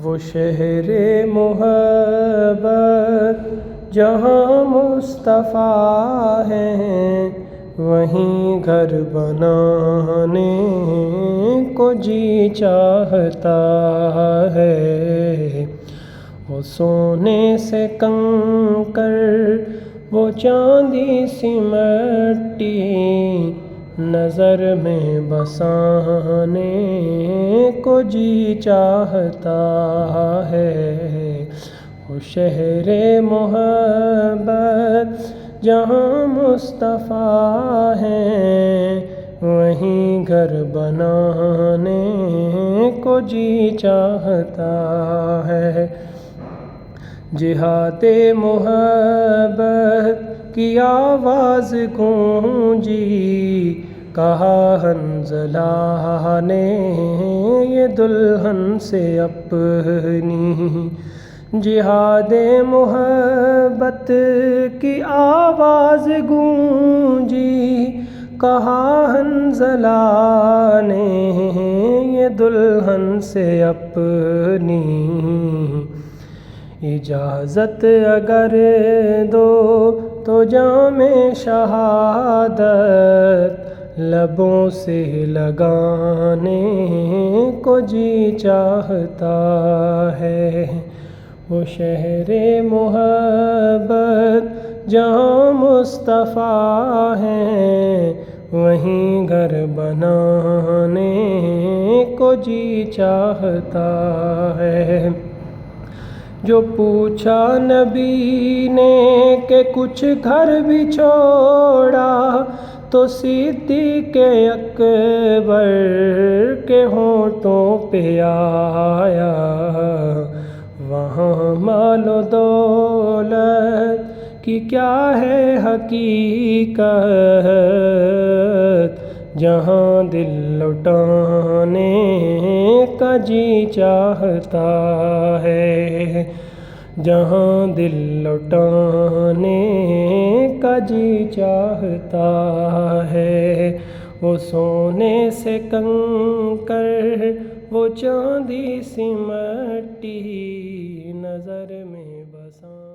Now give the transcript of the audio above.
وہ شہر محبت جہاں مصطفیٰ ہیں، وہیں گھر بنانے کو جی چاہتا ہے۔ وہ سونے سے کنکر، وہ چاندی سی مٹی، نظر میں بسانے کو جی چاہتا ہے۔ وہ شہر محبت جہاں مصطفیٰ ہیں، وہیں گھر بنانے کو جی چاہتا ہے۔ جہاد محبت کی آواز گونجی، کہا حنظلہ نے یہ دلہن سے اپنی۔ جہاد محبت کی آواز گونجی، کہا حنظلہ نے یہ دلہن سے اپنی۔ اجازت اگر دو تو جام شہادت لبوں سے لگانے کو جی چاہتا ہے۔ وہ شہر محبت جہاں مصطفیٰ ہیں، وہیں گھر بنانے کو جی چاہتا ہے۔ جو پوچھا نبی نے کہ کچھ گھر بھی چھوڑا، تو صدیق اکبر کے ہونٹوں پہ آیا۔ وہاں مال و دولت کی کیا ہے حقیقت، جہاں دل لٹانے کا جی چاہتا ہے۔ جہاں دل لٹانے کا جی چاہتا ہے۔ وہ سونے سے کنکر، وہ چاندی سی مٹی، نظر میں بسا